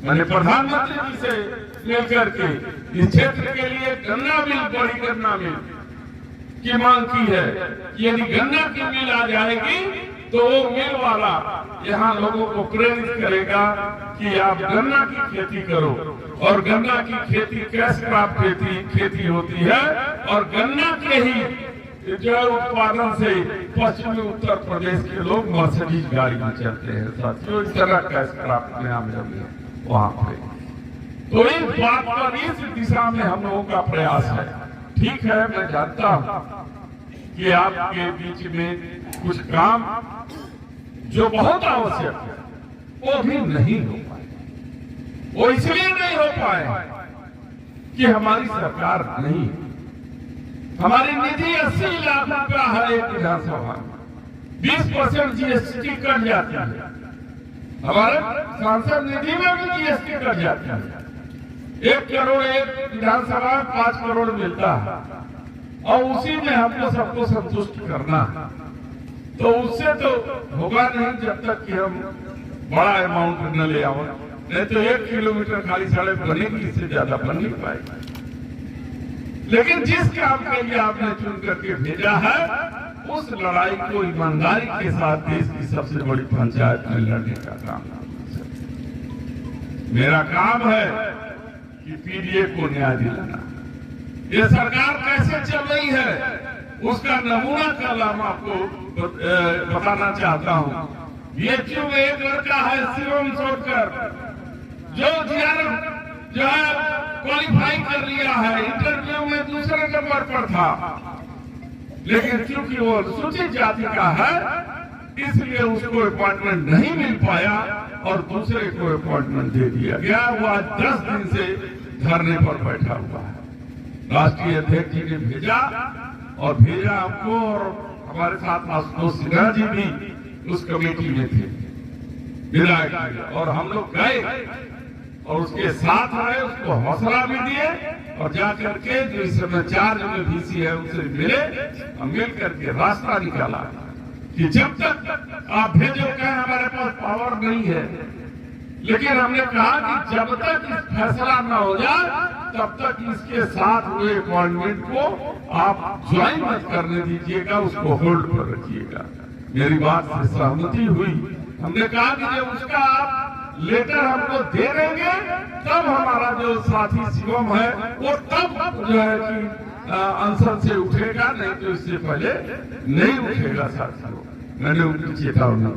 मैंने प्रधानमंत्री जी से मिलकर के इस क्षेत्र के लिए गन्ना मिल, बड़ी गन्ना मिल की मांग की है कि यदि गन्ना की मिल आ जाएगी तो वो मिल वाला यहाँ लोगों को प्रेरित करेगा कि आप गन्ना की खेती करो। और गन्ना की खेती कैश क्रॉप खेती होती है और गन्ना के ही जो उत्पादन से पश्चिमी उत्तर प्रदेश के लोग मर्सिडीज गाड़ी में चलते हैं साथियों। इस तरह कैश क्रॉप में हम वहाँ पे तो इस बात पर इस दिशा में हम लोगों का प्रयास है। ठीक है, मैं जानता हूँ कि आपके बीच में कुछ काम जो बहुत आवश्यक है वो भी नहीं हो पाए। वो इसलिए नहीं हो पाए कि हमारी सरकार नहीं, हमारी निधि 80 लाख रुपया है एक विधानसभा में, 20% जीएसटी कट जाती है। हमारे सांसद निधि में भी जीएसटी कट जाती है। 1 करोड़ एक विधानसभा 5 करोड़ मिलता है और उसी में हमको सबको संतुष्ट करना है। तो उससे तो होगा नहीं जब तक कि हम बड़ा अमाउंट न ले आओ। नहीं तो 1 किलोमीटर खाली सड़क बनेगी, इससे ज्यादा बन नहीं पाएगी। लेकिन जिस काम के लिए आपने चुन करके भेजा है उस लड़ाई को ईमानदारी के साथ देश की सबसे बड़ी पंचायत में लड़ने का काम मेरा काम है कि पीडीए को न्याय दिलाना। ये सरकार कैसे चल रही है उसका नमूना कल हम आपको बताना चाहता हूँ। बीएचयू में एक लड़का है शिवम सोडकर जो जो है क्वालिफाई कर लिया है, इंटरव्यू में दूसरे नंबर पर था, लेकिन क्योंकि वो अनुसूचित जाति का है इसलिए उसको अपॉइंटमेंट नहीं मिल पाया और दूसरे को अपॉइंटमेंट दे दिया गया। वो आज 10 दिन से धरने पर बैठा हुआ है। राष्ट्रीय अध्यक्ष जी ने भेजा हमको, और हमारे साथ आशुतोष सिन्हा जी भी उस कमेटी में थे विधायक, और हम लोग गए और उसके साथ आए, उसको हौसला भी दिए और जाकर के जो इस समय 4 जगह VC है उनसे मिले और मिल करके रास्ता निकाला कि जब तक आप भेजो कहें हमारे पास पावर नहीं है, लेकिन हमने कहा कि जब तक फैसला न हो जाए तब तक इसके साथ हुए अपॉइंटमेंट को आप ज्वाइन मत करने दीजिएगा, उसको होल्ड पर रखिएगा। मेरी बात से सहमति हुई। हमने कहा कि जब उसका आप लेटर हमको दे देंगे तब हमारा जो साथी शिवम है वो तब जो है कि अनशन से उठेगा, नहीं तो इससे पहले नहीं उठेगा साथियों। मैंने उनकी चेतावनी।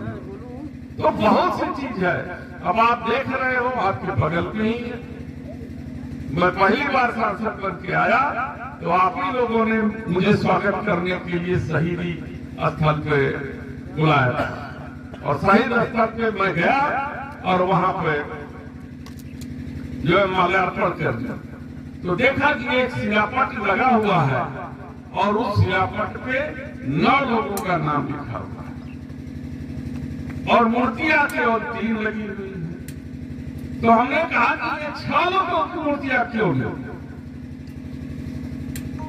तो बहुत सी चीज है। अब आप देख रहे हो आपके बगल में ही मैं पहली बार सांसद बन के आया तो आप ही लोगों ने मुझे स्वागत करने के लिए शहीदी स्थल पे बुलाया था और शहीद स्थल पे मैं गया और वहां पे जो है माल्यार्पण कर दिया तो देखा कि एक शिलापट लगा हुआ है और उस शिलापट पे 9 लोगों का नाम लिखा हुआ है और मूर्तियां केवल 3 लगी हुई है। तो हमने कहा कि ये 6 लोगों की मूर्तियां क्यों नहीं?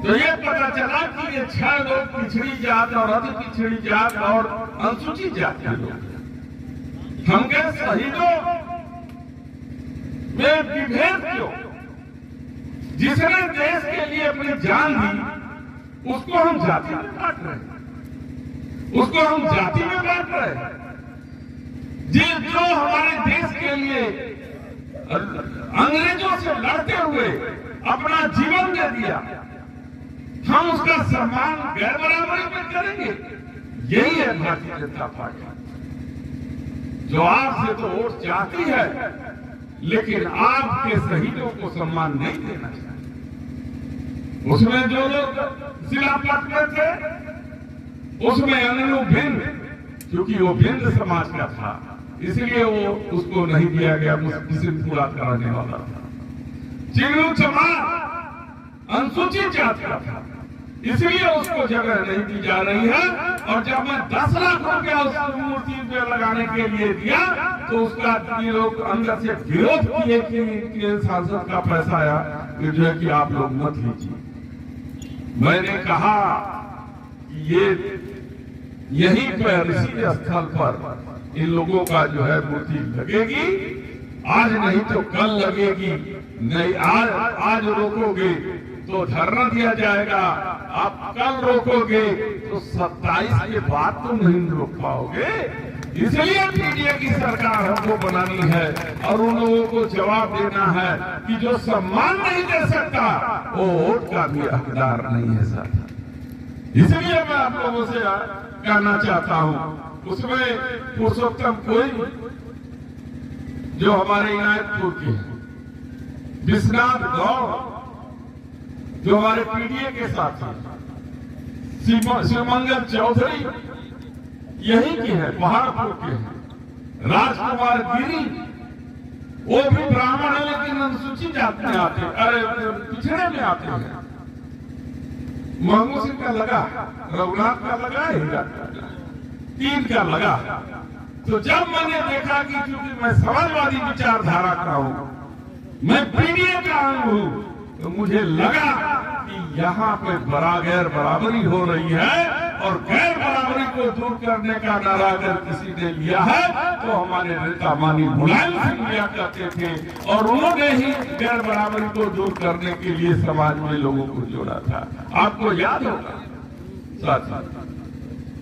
तो ये पता चला कि ये 6 लोग पिछड़ी जात और अति पिछड़ी जात और अनुसूचित जाति के लोग। हम कहे शहीदों में विभेद क्यों? जिसने देश के लिए अपनी जान दी उसको हम जाति में बांट रहे हैं, उसको हम जाति में बांट रहे हैं। जो हमारे देश के लिए अंग्रेजों से लड़ते हुए अपना जीवन दे दिया, हम उसका सम्मान गैर बराबरी में करेंगे? यही है भारतीय जनता पार्टी जो आपसे तो वोट चाहती है लेकिन आपके शहीदों को सम्मान नहीं देना चाहिए। उसमें जो लोग शिलापट में थे उसमें अनु भिंद, क्योंकि वो भिंद समाज का था इसलिए वो उसको नहीं दिया गया, मुस्लिम पूरा कराने वाला था। चिंगलू चमार अनुसूचित जाति का था इसलिए उसको जगह नहीं दी जा रही है। और जब मैं 10 लाख रुपया उस मूर्ति पे लगाने के लिए दिया तो उसका ये लोग अंदर से विरोध किए कि सांसद का पैसा आया जो है कि आप लोग मत लीजिए। मैंने कहा कि ये यहीं पर इसी स्थल पर इन लोगों का जो है मूर्ति लगेगी आज नहीं तो कल लगेगी, नहीं आज रोकोगे तो धरना दिया जाएगा, आप कल रोकोगे तो 27 के बाद तो नहीं रोक पाओगे। इसलिए पीडीए की सरकार हमको बनानी है और उन लोगों को जवाब देना है कि जो सम्मान नहीं दे सकता वो वोट का भी हकदार नहीं है साथ। इसलिए मैं आप लोगों से कहना चाहता हूं, उसमें पुरुषोत्तम कोई जो हमारे इनायतपुर के विश्वनाथ गौड़ जो हमारे पीडीए के साथ हैं, शिवमंगल चौधरी यही के हैं, पहाड़पुर के हैं, राजकुमार गिरी वो भी ब्राह्मण है लेकिन अनुसूचित जाति में आते हैं, अरे पिछड़े में आते हैं। महमूद सिंह का लगा, रघुनाथ का लगा, हीरा का लगा, 3 का लगा। तो जब मैंने देखा कि क्योंकि मैं समाजवादी विचारधारा का हूं, मैं पीडीए का अंग हूं, तो मुझे लगा कि यहाँ पे गैर बराबरी हो रही है और गैर बराबरी को दूर करने का नारा अगर किसी ने लिया है तो हमारे नेता माननीय मुलायम सिंह लिया करते थे और उन्होंने ही गैर बराबरी को दूर करने के लिए समाज में लोगों को जोड़ा था। आपको याद होगा साथी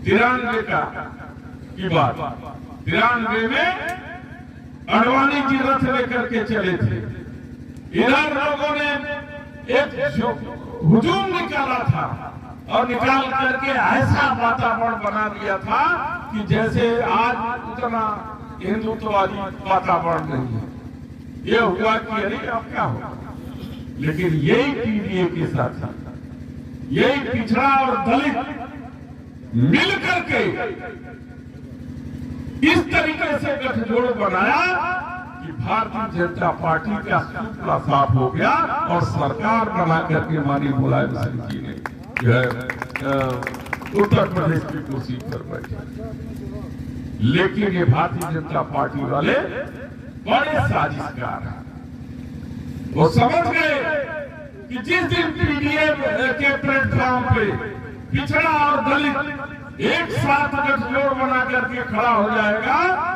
93 का की बात, 93 में अडवाणी जी रथ लेकर के चले थे, इधर लोगों ने एक हुजूम निकाला था और निकाल करके ऐसा वातावरण बना दिया था कि जैसे आज उतना हिंदुत्ववादी वातावरण नहीं है। ये हुआ कि अरे अब क्या होगा, लेकिन यही पीडीए के साथ यही पिछड़ा और दलित मिलकर के इस तरीके से गठजोड़ बनाया कि भारतीय जनता पार्टी का सूपड़ा साफ हो गया और सरकार बना करके माननीय मुलायम सिंह जी ने जो है उत्तर प्रदेश की कुर्सी पर बैठे। लेकिन ये भारतीय जनता पार्टी वाले बड़े साजिशकार हैं, वो समझ गए कि जिस दिन पीडीए के प्लेटफॉर्म पे पिछड़ा और दलित एक साथ गठजोड़ बना करके खड़ा हो जाएगा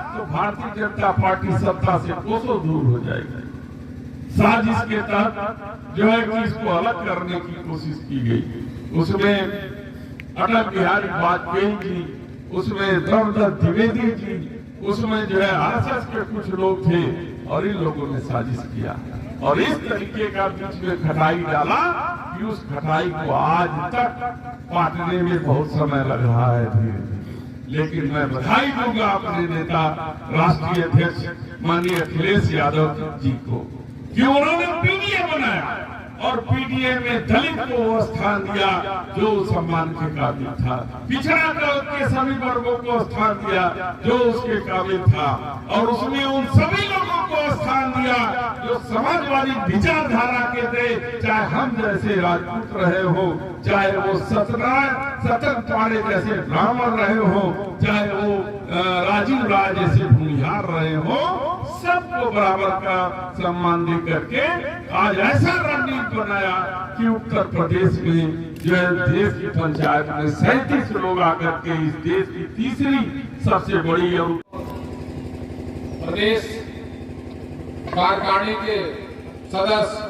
तो भारतीय जनता पार्टी सत्ता से कोसों दूर हो जाएगी। साजिश के तहत जो है कि इसको अलग करने की कोशिश की गई, उसमें अटल बिहारी वाजपेयी जी, उसमें द्रौपदी द्विवेदी जी, उसमें जो है आरएसएस के कुछ लोग थे और इन लोगों ने साजिश किया और इस तरीके का बीच में खटाई डाला कि उस खटाई को आज तक पाटने में बहुत समय लग रहा है धीरे धीरे। लेकिन मैं बधाई दूंगा अपने नेता राष्ट्रीय अध्यक्ष माननीय अखिलेश यादव जी को कि उन्होंने पीडीए बनाया और पीडीए में दलित को वो स्थान दिया जो सम्मान के काबिल था, पिछड़ा के सभी वर्गों को स्थान दिया जो उसके काबिल था और उसमें उन सभी लोगों को स्थान दिया जो समाजवादी विचारधारा के थे, चाहे हम जैसे राजपूत रहे हो, चाहे वो सत्यनारायण पाड़े जैसे ब्राह्मण रहे हो, चाहे वो राजीव राय जैसे भूमिहार रहे हो, सबको बराबर का सम्मान दे करके आज ऐसा रणनीति बनाया कि उत्तर प्रदेश में जो है देश की पंचायत में 37 लोग आकर के इस देश की तीसरी सबसे बड़ी और प्रदेश कार्यकारिणी के सदस्य